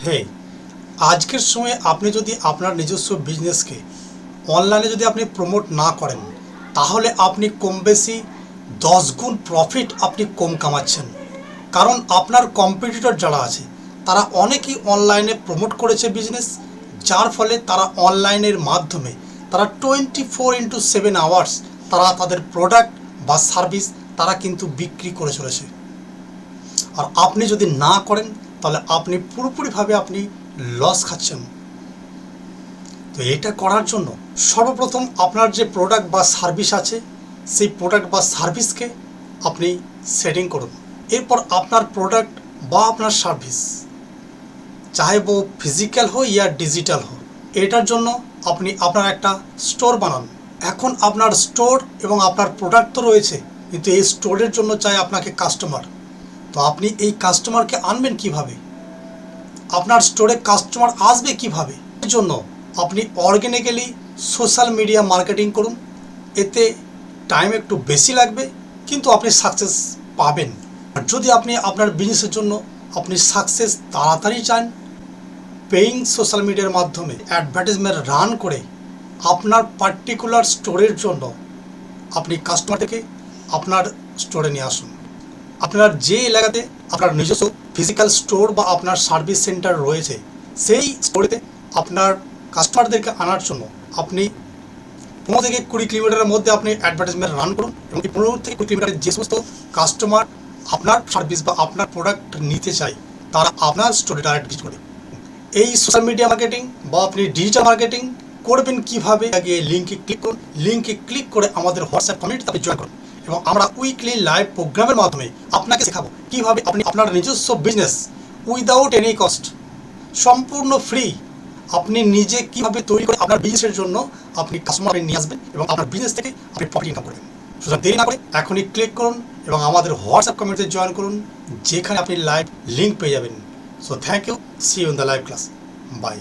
হে আজকের সময়ে আপনি যদি আপনার নিজস্ব বিজনেসকে অনলাইনে যদি আপনি প্রমোট না করেন তাহলে আপনি কম বেশি 10 গুণ প্রফিট আপনি কম কামাচ্ছেন। কারণ আপনার কম্পিটিটর যারা আছে তারা অনেকেই অনলাইনে প্রমোট করেছে বিজনেস, যার ফলে তারা অনলাইনের মাধ্যমে তারা 24/7 আওয়ার্স তারা তাদের প্রোডাক্ট বা সার্ভিস তারা কিন্তু বিক্রি করে চলেছে। আর আপনি যদি না করেন তাহলে আপনি পুরোপুরিভাবে আপনি লস খাচ্ছেন। তো এটা করার জন্য সর্বপ্রথম আপনার যে প্রোডাক্ট বা সার্ভিস আছে সেই প্রোডাক্ট বা সার্ভিসকে আপনি সেটিং করুন। এরপর আপনার প্রোডাক্ট বা আপনার সার্ভিস চাহে वो ফিজিক্যাল हो या ডিজিটাল हो, এটার জন্য আপনি আপনার একটা স্টোর বানান। এখন আপনার স্টোর এবং আপনার প্রোডাক্ট তো রয়েছে, কিন্তু এই স্টোরের জন্য চাই আপনাকে কাস্টমার। তো আপনি এই কাস্টমারকে আনবেন কিভাবে, আপনার স্টোরে কাস্টমার আসবে কিভাবে? এর জন্য আপনি অর্গানিক্যালি সোশ্যাল মিডিয়া মার্কেটিং করুন। এতে টাইম একটু বেশি লাগবে কিন্তু আপনি সাকসেস পাবেন। আর যদি আপনি আপনার বিজনেসের জন্য আপনি সাকসেস তাড়াতাড়ি চান, পেইং সোশ্যাল মিডিয়ার মাধ্যমে অ্যাডভার্টাইজমেন্ট রান করে আপনার পার্টিকুলার স্টোরের জন্য আপনি কাস্টমারকে আপনার স্টোরে নিয়ে আসুন। আপনার যে এলাকাতে আপনার নিজস্ব ফিজিক্যাল স্টোর বা আপনার সার্ভিস সেন্টার রয়েছে সেই স্টোরেতে আপনার কাস্টমারদেরকে আনার জন্য আপনি 15 থেকে 20 কিলোমিটারের মধ্যে আপনি অ্যাডভার্টাইজমেন্ট রান করুন এবং 15 থেকে 20 কিলোমিটারের যে সমস্ত কাস্টমার আপনার সার্ভিস বা আপনার প্রোডাক্ট নিতে চায় তারা আপনার স্টোরে ডাইরেক্ট ভিজিট করে। এই সোশ্যাল মিডিয়া মার্কেটিং বা আপনি ডিজিটাল মার্কেটিং করবেন কিভাবে, আগে লিঙ্কে ক্লিক করুন। লিঙ্কে ক্লিক করে আমাদের হোয়াটসঅ্যাপ কমিউনিটিতে আপনি জয়েন করুন এবং আমরা উইকলি লাইভ প্রোগ্রামের মাধ্যমে আপনাকে শেখাবো কীভাবে আপনি আপনার নিজস্ব বিজনেস উইদাউট এনি কস্ট, সম্পূর্ণ ফ্রি, আপনি নিজে কীভাবে তৈরি করে আপনার বিজনেসের জন্য আপনি কাস্টমার নিয়ে আসবেন এবং আপনার বিজনেস থেকে আপনি প্রফিট ইনকাম করবেন। সুতরাং দেরি না করে এখনই ক্লিক করুন এবং আমাদের হোয়াটসঅ্যাপ কমিউনিটিতে জয়েন করুন, যেখানে আপনি লাইভ লিঙ্ক পেয়ে যাবেন। So thank you, see you in the live class, by.